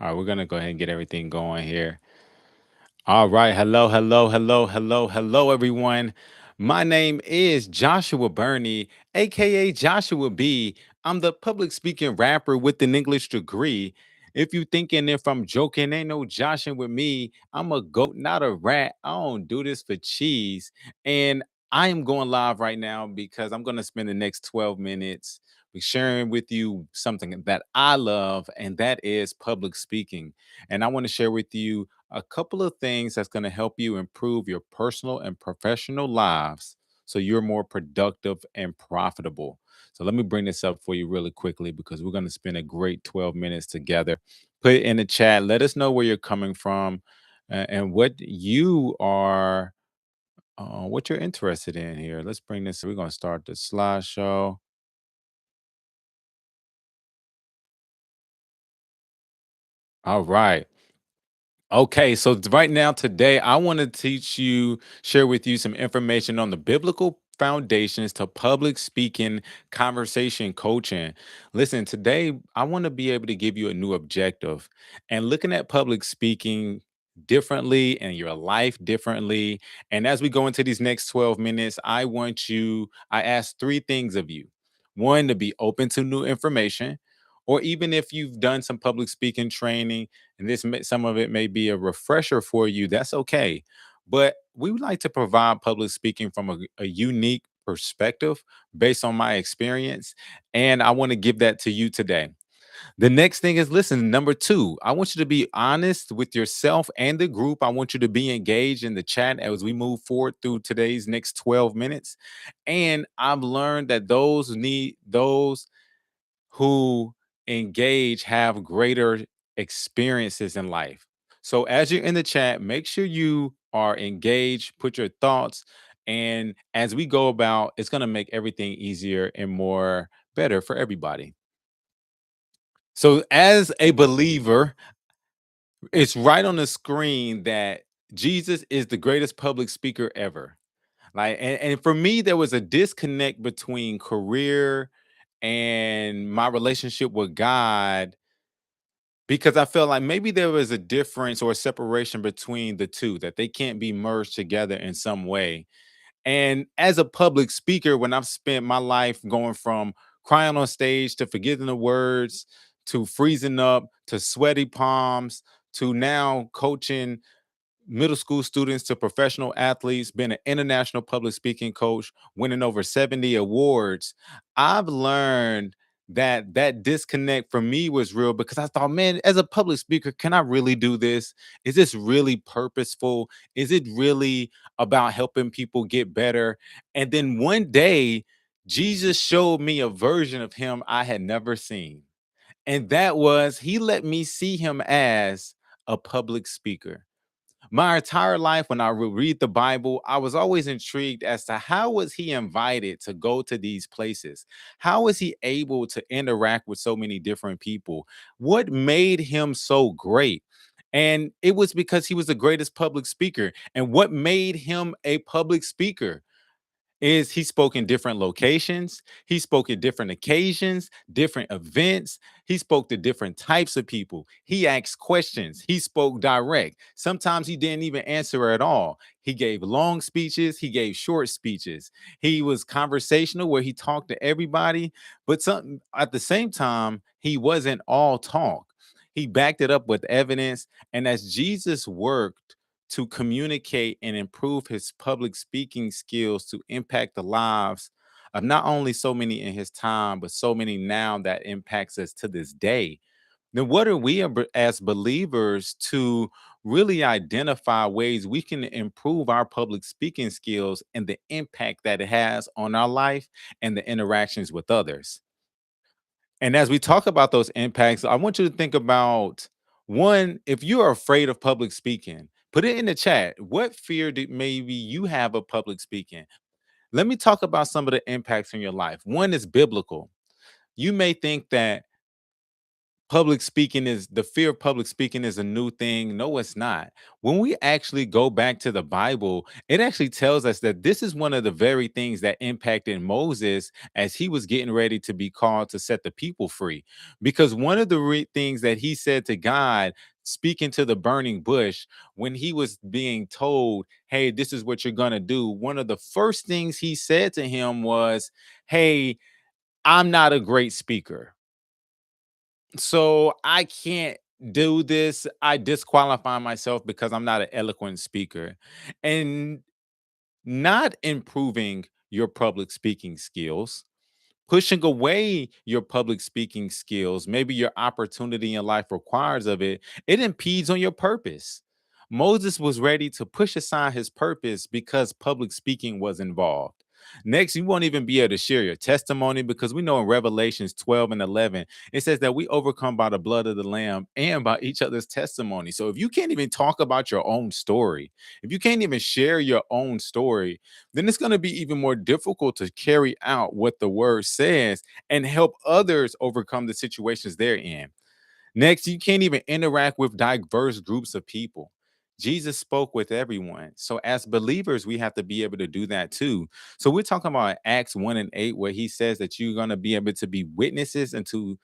All right, we're gonna go ahead and get everything going here. All right. Hello, hello, hello, hello, hello, everyone. My name is Joshua Burney, aka Joshua B. I'm the public speaking rapper with an English degree. If you thinking if I'm joking, ain't no joshing with me. I'm a goat, not a rat. I don't do this for cheese. And I am going live right now because I'm going to spend the next 12 minutes sharing with you something that I love, and that is public speaking. And I want to share with you a couple of things that's going to help you improve your personal and professional lives so you're more productive and profitable. So let me bring this up for you really quickly because we're going to spend a great 12 minutes together. Put it in the chat. Let us know where you're coming from and what you're interested in here. Let's bring this. We're going to start the slideshow. All right. Okay, so right now, today, I want to share with you some information on the biblical foundations to public speaking, conversation coaching. Listen, today, I want to be able to give you a new objective and looking at public speaking differently and your life differently. And as we go into these next 12 minutes, I ask three things of you. One, to be open to new information, or even if you've done some public speaking training and some of it may be a refresher for you, that's okay. But we would like to provide public speaking from a unique perspective based on my experience, and I want to give that to you today. The next thing is, listen, number two, I want you to be honest with yourself and the group. I want you to be engaged in the chat as we move forward through today's next 12 minutes. And I've learned that those who engage have greater experiences in life. So as you're in the chat, make sure you are engaged, put your thoughts, and as we go about, it's going to make everything easier and more better for everybody. So as a believer, it's right on the screen that Jesus is the greatest public speaker ever. And for me, there was a disconnect between career and my relationship with God because I felt like maybe there was a difference or a separation between the two, that they can't be merged together in some way. And as a public speaker, when I've spent my life going from crying on stage to forgetting the words to freezing up to sweaty palms to now coaching middle school students to professional athletes, been an international public speaking coach, winning over 70 awards. I've learned that that disconnect for me was real because I thought, man, as a public speaker, can I really do this? Is this really purposeful? Is it really about helping people get better? And then one day, Jesus showed me a version of him I had never seen. And that was, he let me see him as a public speaker. My entire life, when I would read the Bible, I was always intrigued as to how was he invited to go to these places? How was he able to interact with so many different people? What made him so great? And it was because he was the greatest public speaker. And what made him a public speaker is he spoke in different locations, he spoke at different occasions, different events, he spoke to different types of people, he asked questions, he spoke direct. Sometimes he didn't even answer at all. He gave long speeches, he gave short speeches. He was conversational where he talked to everybody, but some at the same time, he wasn't all talk. He backed it up with evidence. And as Jesus worked to communicate and improve his public speaking skills to impact the lives of not only so many in his time, but so many now that impacts us to this day. Then what are we as believers to really identify ways we can improve our public speaking skills and the impact that it has on our life and the interactions with others? And as we talk about those impacts, I want you to think about one, if you're afraid of public speaking, put it in the chat. What fear did maybe you have of public speaking? Let me talk about some of the impacts in your life. One is biblical. You may think that public speaking is the fear of public speaking is a new thing. No, it's not. When we actually go back to the Bible, it actually tells us that this is one of the very things that impacted Moses as he was getting ready to be called to set the people free. Because one of the things that he said to God, speaking to the burning bush, when he was being told, hey, this is what you're going to do, one of the first things he said to him was, hey, I'm not a great speaker, so I can't do this. I disqualify myself because I'm not an eloquent speaker. And not improving your public speaking skills, pushing away your public speaking skills, maybe your opportunity in life requires of it, it impedes on your purpose. Moses was ready to push aside his purpose because public speaking was involved. Next, you won't even be able to share your testimony because we know in Revelations 12 and 11, it says that we overcome by the blood of the Lamb and by each other's testimony. So if you can't even talk about your own story, if you can't even share your own story, then it's going to be even more difficult to carry out what the word says and help others overcome the situations they're in. Next, you can't even interact with diverse groups of people. Jesus spoke with everyone. So, as believers, we have to be able to do that too. So, we're talking about Acts 1 and 8, where he says that you're going to be able to be witnesses into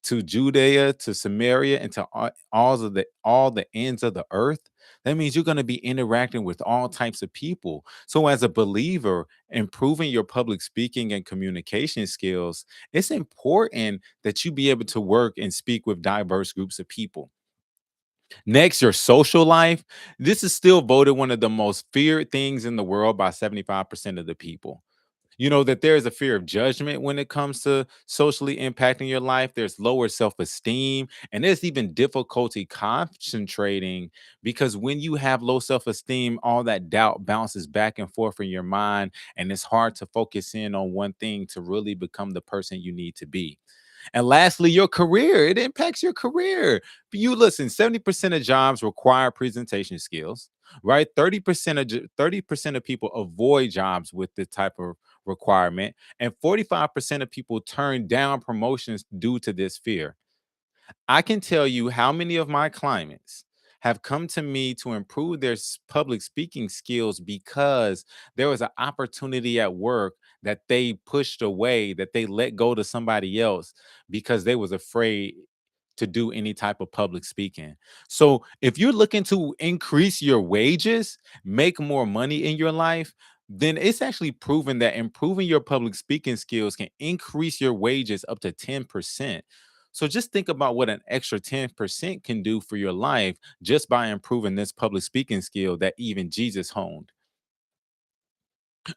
to Judea, to Samaria, and to all the ends of the earth. That means you're going to be interacting with all types of people. So, as a believer, improving your public speaking and communication skills, it's important that you be able to work and speak with diverse groups of people. Next, your social life. This is still voted one of the most feared things in the world by 75% of the people. You know that there is a fear of judgment when it comes to socially impacting your life. There's lower self-esteem, and there's even difficulty concentrating because when you have low self-esteem, all that doubt bounces back and forth in your mind, and it's hard to focus in on one thing to really become the person you need to be. And lastly, your career. It impacts your career. You listen, 70% of jobs require presentation skills, right? 30% of people avoid jobs with this type of requirement, and 45% of people turn down promotions due to this fear. I can tell you how many of my clients have come to me to improve their public speaking skills because there was an opportunity at work that they pushed away, that they let go to somebody else because they was afraid to do any type of public speaking. So if you're looking to increase your wages, make more money in your life, then it's actually proven that improving your public speaking skills can increase your wages up to 10%. So just think about what an extra 10% can do for your life just by improving this public speaking skill that even Jesus honed.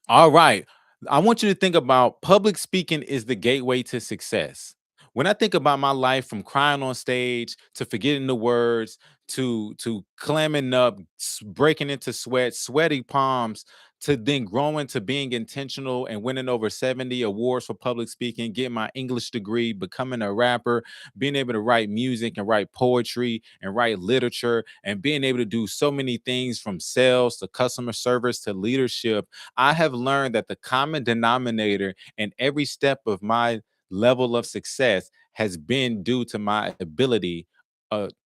All right. I want you to think about public speaking is the gateway to success. When I think about my life from crying on stage to forgetting the words to clamming up, breaking into sweat, sweaty palms, to then growing to being intentional and winning over 70 awards for public speaking, getting my English degree, becoming a rapper, being able to write music and write poetry and write literature, and being able to do so many things from sales to customer service to leadership. I have learned that the common denominator in every step of my level of success has been due to my ability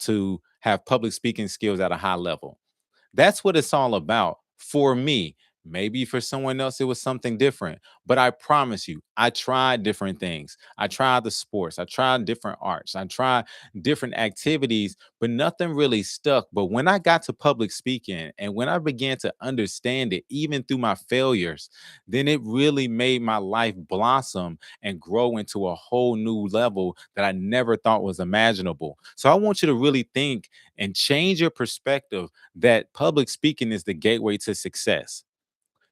to have public speaking skills at a high level. That's what it's all about for me. Maybe for someone else, it was something different. But I promise you, I tried different things. I tried the sports, I tried different arts, I tried different activities, but nothing really stuck. But when I got to public speaking and when I began to understand it, even through my failures, then it really made my life blossom and grow into a whole new level that I never thought was imaginable. So I want you to really think and change your perspective that public speaking is the gateway to success.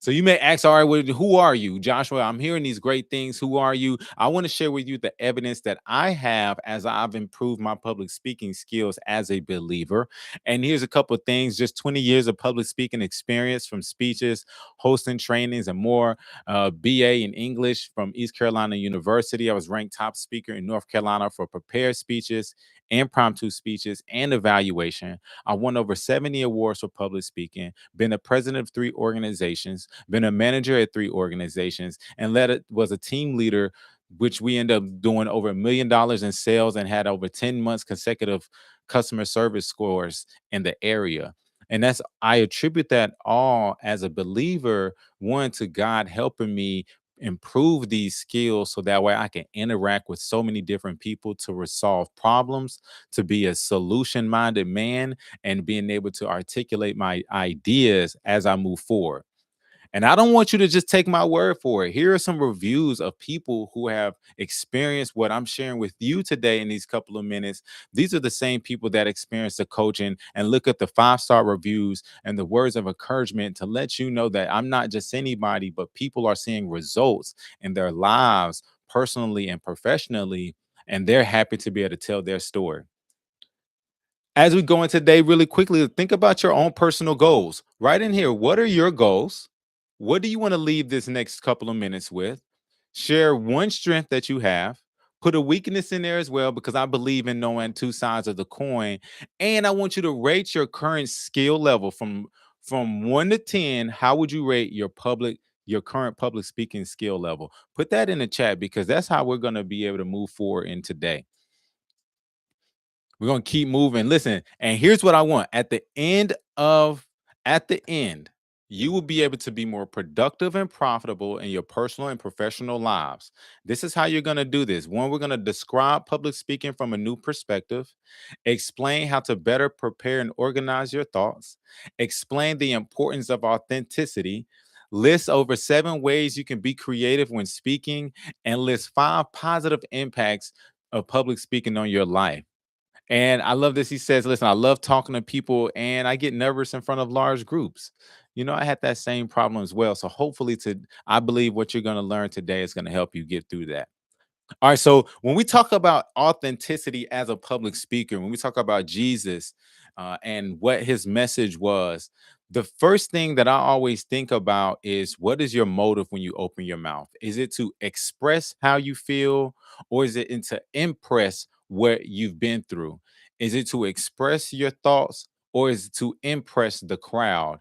So you may ask, all right, well, who are you, Joshua? I'm hearing these great things. Who are you? I want to share with you the evidence that I have as I've improved my public speaking skills as a believer. And here's a couple of things: just 20 years of public speaking experience from speeches, hosting trainings, and more. BA in English from East Carolina University. I was ranked top speaker in North Carolina for prepared speeches, impromptu speeches, and evaluation. I won over 70 awards for public speaking, been a president of 3 organizations, been a manager at 3 organizations, and was a team leader which we end up doing over $1 million in sales and had over 10 months consecutive customer service scores in the area. And that's, I attribute that all as a believer, one, to God helping me improve these skills so that way I can interact with so many different people to resolve problems, to be a solution minded man, and being able to articulate my ideas as I move forward. And I don't want you to just take my word for it. Here are some reviews of people who have experienced what I'm sharing with you today in these couple of minutes. These are the same people that experience the coaching, and look at the 5-star reviews and the words of encouragement to let you know that I'm not just anybody, but people are seeing results in their lives personally and professionally, and they're happy to be able to tell their story. As we go into today, really quickly, think about your own personal goals. Right in here, what are your goals? What do you want to leave this next couple of minutes with? Share one strength that you have. Put a weakness in there as well, because I believe in knowing two sides of the coin. And I want you to rate your current skill level from 1 to 10. How would you rate your current public speaking skill level? Put that in the chat, because that's how we're going to be able to move forward in today. We're gonna keep moving. Listen, and here's what I want. At the end, you will be able to be more productive and profitable in your personal and professional lives. This is how you're gonna do this. One, we're gonna describe public speaking from a new perspective, explain how to better prepare and organize your thoughts, explain the importance of authenticity, list over 7 ways you can be creative when speaking, and list 5 positive impacts of public speaking on your life. And I love this. He says, listen, I love talking to people and I get nervous in front of large groups. I had that same problem as well. So hopefully I believe what you're going to learn today is going to help you get through that. All right. So when we talk about authenticity as a public speaker, when we talk about Jesus and what his message was, the first thing that I always think about is, what is your motive when you open your mouth? Is it to express how you feel, or is it to impress what you've been through? Is it to express your thoughts, or is it to impress the crowd?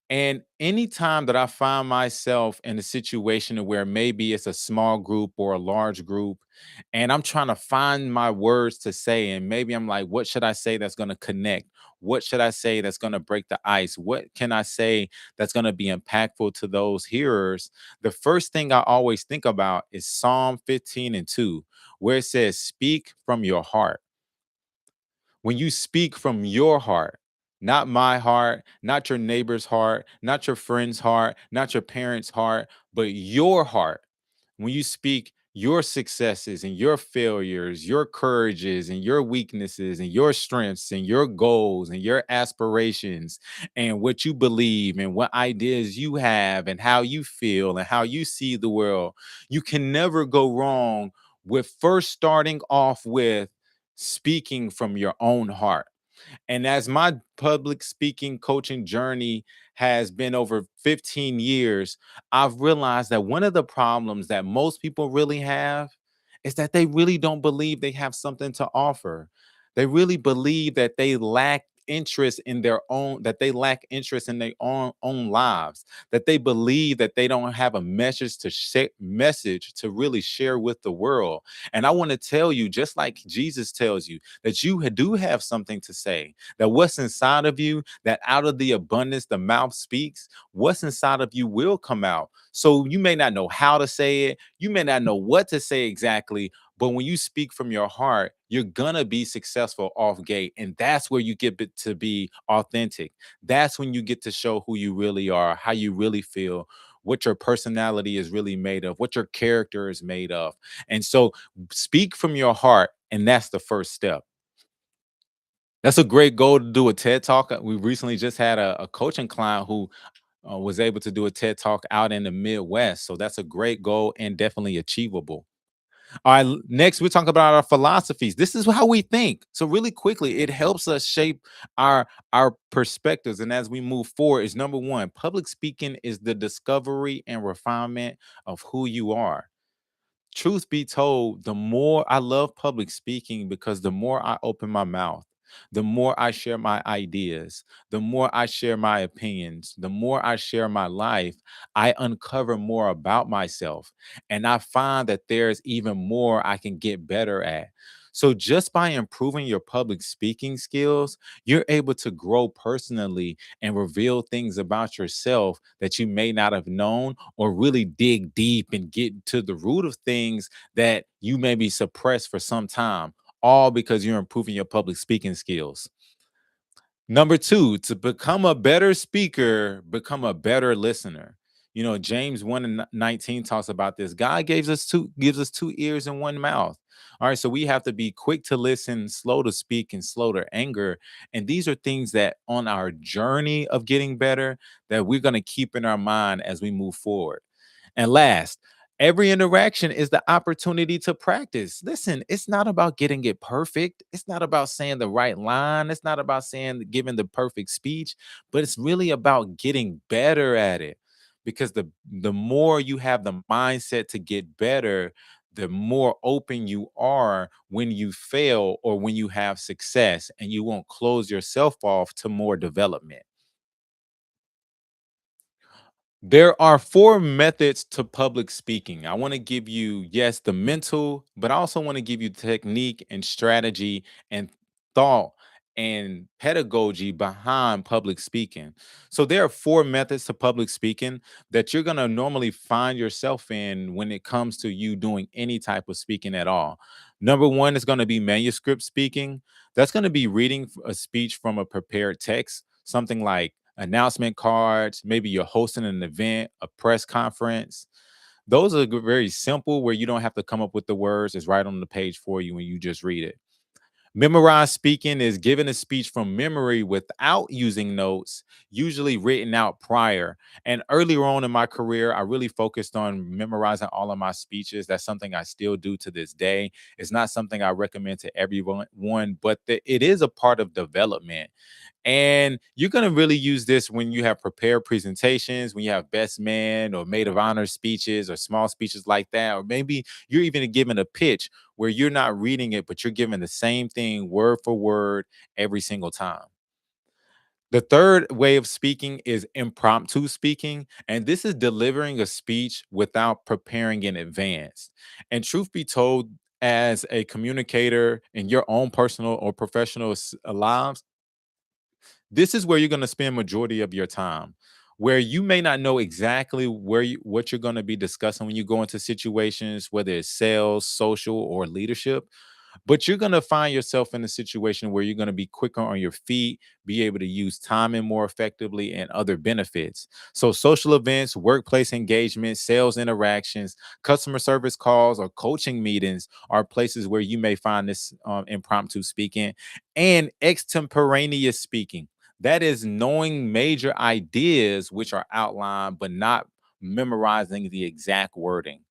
And anytime that I find myself in a situation where maybe it's a small group or a large group, and I'm trying to find my words to say, and maybe I'm like, what should I say that's going to connect? What should I say that's going to break the ice? What can I say that's going to be impactful to those hearers? The first thing I always think about is Psalm 15:2, where it says, speak from your heart. When you speak from your heart, not my heart, not your neighbor's heart, not your friend's heart, not your parents' heart, but your heart, when you speak your successes and your failures, your courages and your weaknesses and your strengths and your goals and your aspirations and what you believe and what ideas you have and how you feel and how you see the world, you can never go wrong with first starting off with speaking from your own heart. And as my public speaking coaching journey has been over 15 years, I've realized that one of the problems that most people really have is that they really don't believe they have something to offer. They really believe that they lack interest in their own, that they lack interest in their own lives, that they believe that they don't have a message to really share with the world. And I want to tell you, just like Jesus tells you, that you do have something to say, that what's inside of you, that out of the abundance the mouth speaks, what's inside of you will come out. So you may not know how to say it, you may not know what to say exactly, but when you speak from your heart, you're gonna be successful off gate. And that's where you get to be authentic. That's when you get to show who you really are, how you really feel, what your personality is really made of, what your character is made of. And so speak from your heart, and that's the first step. That's a great goal to do a TED talk. We recently just had a coaching client who was able to do a TED talk out in the Midwest. So that's a great goal and definitely achievable. All right, next we'll talk about our philosophies. This is how we think. So really quickly, it helps us shape our perspectives. And as we move forward, is number one, public speaking is the discovery and refinement of who you are. Truth be told, the more I love public speaking, because the more I open my mouth, the more I share my ideas, the more I share my opinions, the more I share my life, I uncover more about myself. And I find that there's even more I can get better at. So, just by improving your public speaking skills, you're able to grow personally and reveal things about yourself that you may not have known, or really dig deep and get to the root of things that you may be suppressed for some time, all because you're improving your public speaking skills. Number two, to become a better speaker, become a better listener. You know, James 1 and 19 talks about this. God gives us two ears and one mouth. All right, so we have to be quick to listen, slow to speak, and slow to anger. And these are things that on our journey of getting better that we're going to keep in our mind as we move forward. And last, every interaction is the opportunity to practice. Listen, it's not about getting it perfect. It's not about saying the right line. It's not about saying giving the perfect speech, but it's really about getting better at it. Because the more you have the mindset to get better, the more open you are when you fail or when you have success, and you won't close yourself off to more development. There are 4 methods to public speaking. I wanna give you, yes, the mental, but I also wanna give you technique and strategy and thought and pedagogy behind public speaking. So there are 4 methods to public speaking that you're gonna normally find yourself in when it comes to you doing any type of speaking at all. Number 1 is gonna be manuscript speaking. That's gonna be reading a speech from a prepared text, something like announcement cards, maybe you're hosting an event, a press conference. Those are very simple where you don't have to come up with the words. It's right on the page for you when you just read it. Memorized speaking is giving a speech from memory without using notes, usually written out prior. And earlier on in my career, I really focused on memorizing all of my speeches. That's something I still do to this day. It's not something I recommend to everyone, but it is a part of development. And you're going to really use this when you have prepared presentations, when you have best man or maid of honor speeches or small speeches like that. Or maybe you're even giving a pitch where you're not reading it, but you're giving the same thing word for word every single time. The third way of speaking is impromptu speaking. And this is delivering a speech without preparing in advance. And truth be told, as a communicator in your own personal or professional lives, this is where you're going to spend majority of your time, where you may not know exactly what you're going to be discussing when you go into situations, whether it's sales, social, or leadership. But you're going to find yourself in a situation where you're going to be quicker on your feet, be able to use timing more effectively, and other benefits. So social events, workplace engagement, sales interactions, customer service calls, or coaching meetings are places where you may find this impromptu speaking. And extemporaneous speaking, that is knowing major ideas which are outlined but not memorizing the exact wording.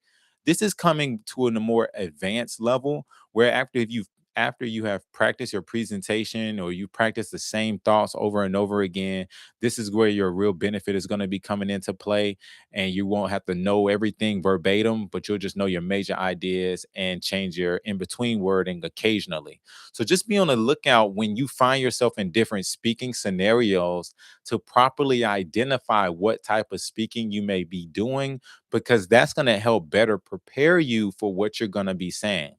This is coming to a more advanced level where after you have practiced your presentation or you practice the same thoughts over and over again, this is where your real benefit is going to be coming into play. And you won't have to know everything verbatim, but you'll just know your major ideas and change your in between wording occasionally. So just be on the lookout when you find yourself in different speaking scenarios to properly identify what type of speaking you may be doing, because that's going to help better prepare you for what you're going to be saying.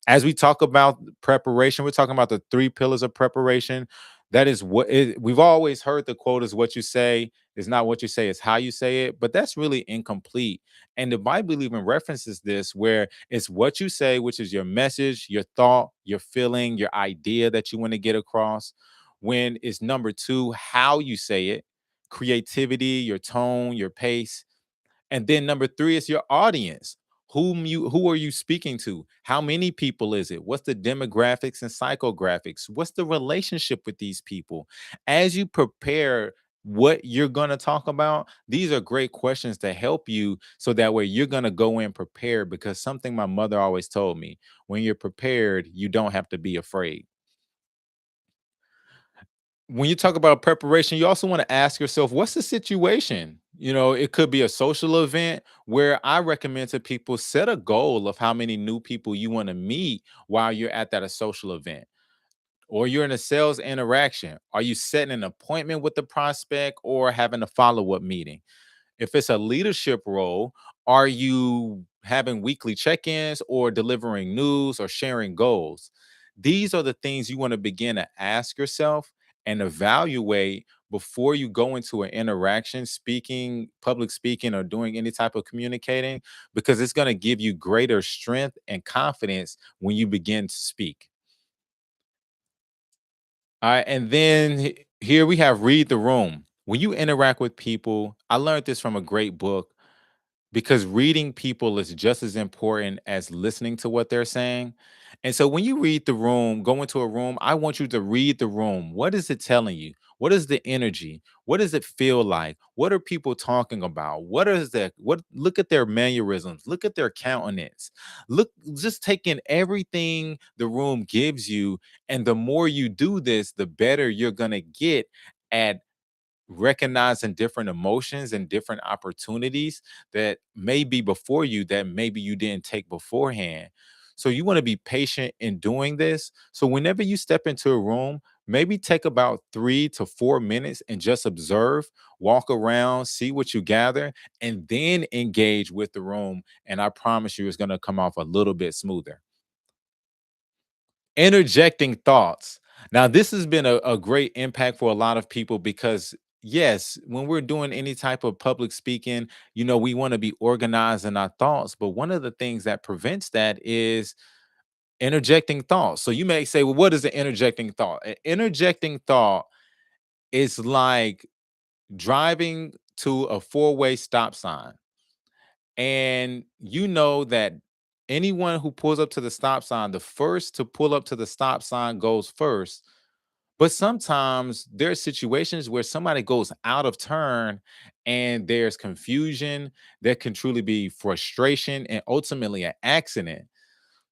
As we talk about preparation, we're talking about the 3 pillars of preparation. That is we've always heard the quote is what you say is not what you say, it's how you say it, but that's really incomplete. And the Bible even references this where it's what you say, which is your message, your thought, your feeling, your idea that you want to get across. When it's number 2, how you say it, creativity, your tone, your pace. And then number 3 is your audience. Who are you speaking to? How many people is it? What's the demographics and psychographics? What's the relationship with these people? As you prepare what you're going to talk about, these are great questions to help you so that way you're going to go in prepared, because something my mother always told me, when you're prepared, you don't have to be afraid. When you talk about preparation, you also want to ask yourself, what's the situation? You know, it could be a social event where I recommend to people set a goal of how many new people you want to meet while you're at that a social event. or you're in a sales interaction. Are you setting an appointment with the prospect or having a follow up meeting? If it's a leadership role, are you having weekly check ins or delivering news or sharing goals? These are the things you want to begin to ask yourself and evaluate before you go into an interaction, speaking, public speaking, or doing any type of communicating, because it's going to give you greater strength and confidence when you begin to speak. All right. And then here we have read the room. When you interact with people, I learned this from a great book because reading people is just as important as listening to what they're saying. And so when you read the room, go into a room, I want you to read the room. What is it telling you? What is the energy? What does it feel like? What are people talking about? What is that? What look at their mannerisms, look at their countenance. Look, just take in everything the room gives you. And the more you do this, the better you're gonna get at recognizing different emotions and different opportunities that may be before you that maybe you didn't take beforehand. So you want to be patient in doing this. So whenever you step into a room, maybe take about 3 to 4 minutes and just observe, walk around, see what you gather, and then engage with the room. And I promise you, it's going to come off a little bit smoother. Interjecting thoughts. Now, this has been a great impact for a lot of people because, yes, when we're doing any type of public speaking, we want to be organized in our thoughts. But one of the things that prevents that is interjecting thoughts. So you may say, well, what is an interjecting thought? An interjecting thought is like driving to a four-way stop sign. And you know that anyone who pulls up to the stop sign, the first to pull up to the stop sign goes first. But sometimes there are situations where somebody goes out of turn and there's confusion. There can truly be frustration and ultimately an accident.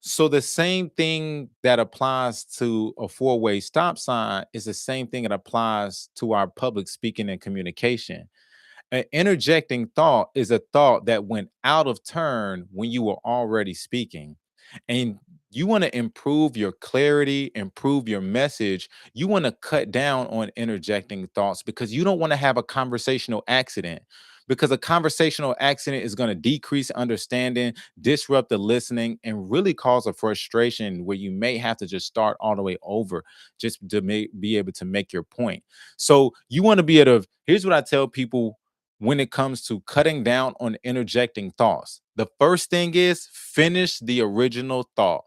So the same thing that applies to a four-way stop sign is the same thing that applies to our public speaking and communication. An interjecting thought is a thought that went out of turn when you were already speaking. And you want to improve your clarity, improve your message. You want to cut down on interjecting thoughts because you don't want to have a conversational accident. Because a conversational accident is going to decrease understanding, disrupt the listening, and really cause a frustration where you may have to just start all the way over just to be able to make your point. So you want to be able to, here's what I tell people when it comes to cutting down on interjecting thoughts. The first thing is finish the original thought.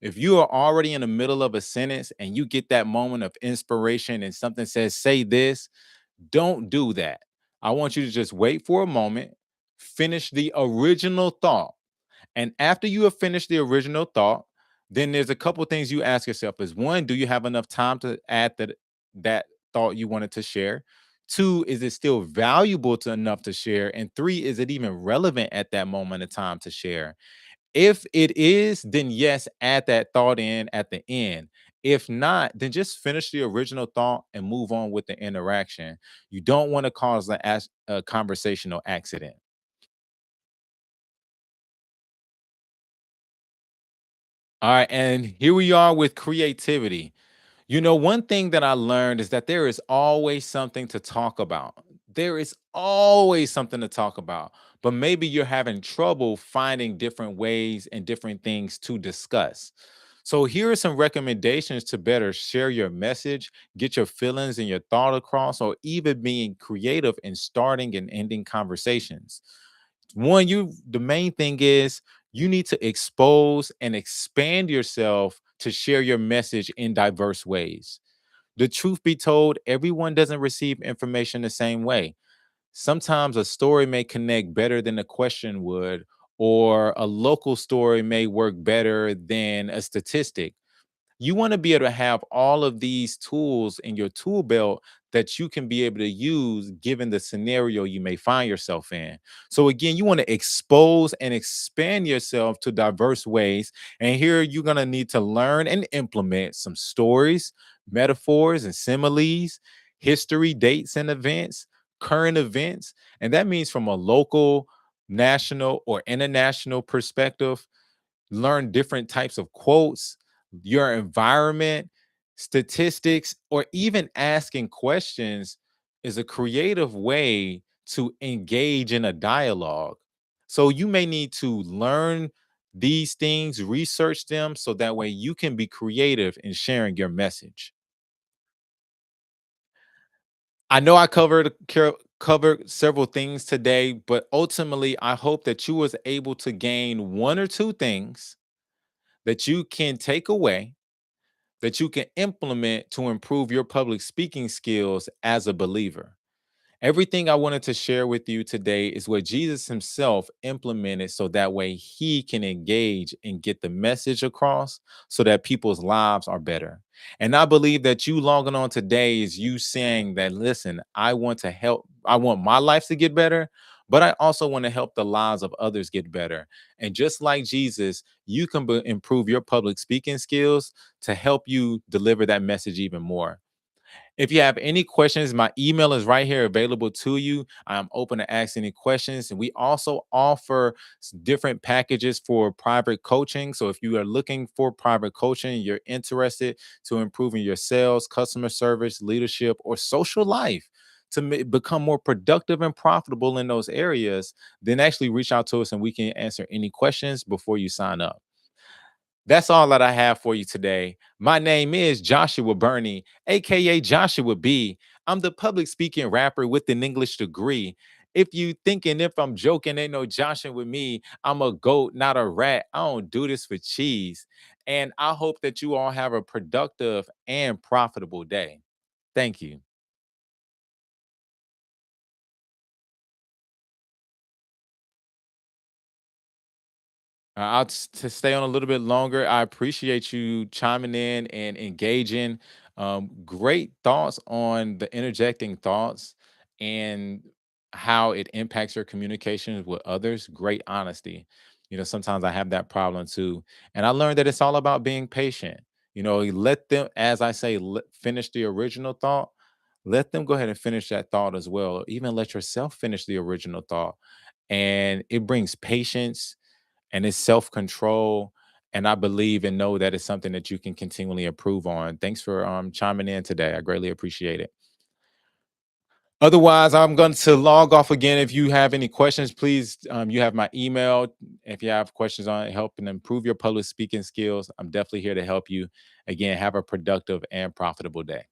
If you are already in the middle of a sentence and you get that moment of inspiration and something says, say this, don't do that. I want you to just wait for a moment, finish the original thought. And after you have finished the original thought, then there's a couple things you ask yourself is one, do you have enough time to add that thought you wanted to share? Two, is it still valuable to enough to share? And three, is it even relevant at that moment of time to share? If it is, then yes, add that thought in at the end. If not, then just finish the original thought and move on with the interaction. You don't want to cause a conversational accident. All right, and here we are with creativity. One thing that I learned is that there is always something to talk about. There is always something to talk about, but maybe you're having trouble finding different ways and different things to discuss. So, here are some recommendations to better share your message, get your feelings and your thought across, or even being creative in starting and ending conversations. One, the main thing is you need to expose and expand yourself to share your message in diverse ways. The truth be told, everyone doesn't receive information the same way. Sometimes a story may connect better than a question would, or a local story may work better than a statistic. You want to be able to have all of these tools in your tool belt that you can be able to use given the scenario you may find yourself in. So again, you want to expose and expand yourself to diverse ways. And here you're going to need to learn and implement some stories, metaphors and similes, history, dates and events, current events. And that means from a local, national, or international perspective, learn different types of quotes, your environment. Statistics, or even asking questions is a creative way to engage in a dialogue. So you may need to learn these things, research them so that way you can be creative in sharing your message. I know I covered several things today, but ultimately I hope that you was able to gain one or two things that you can take away, that you can implement to improve your public speaking skills as a believer. Everything I wanted to share with you today is what Jesus himself implemented so that way he can engage and get the message across so that people's lives are better. And I believe that you logging on today is you saying that, listen, I want to help, I want my life to get better, but I also want to help the lives of others get better. And just like Jesus, you can improve your public speaking skills to help you deliver that message even more. If you have any questions, my email is right here available to you. I'm open to ask any questions. And we also offer different packages for private coaching. So if you are looking for private coaching, you're interested to improving your sales, customer service, leadership, or social life to become more productive and profitable in those areas, then actually reach out to us and we can answer any questions before you sign up. That's all that I have for you today. My name is Joshua Burney, aka Joshua B. I'm the public speaking rapper with an English degree. If you thinking if I'm joking, ain't no joshing with me. I'm a goat, not a rat. I don't do this for cheese. And I hope that you all have a productive and profitable day. Thank you. To stay on a little bit longer. I appreciate you chiming in and engaging. Great thoughts on the interjecting thoughts and how it impacts your communications with others. Great honesty. Sometimes I have that problem too. And I learned that it's all about being patient. You let them, as I say, finish the original thought. Let them go ahead and finish that thought as well. Or even let yourself finish the original thought. And it brings patience and it's self-control. And I believe and know that it's something that you can continually improve on. Thanks for chiming in today. I greatly appreciate it. Otherwise, I'm going to log off again. If you have any questions, please, you have my email. If you have questions on helping improve your public speaking skills, I'm definitely here to help you. Again, have a productive and profitable day.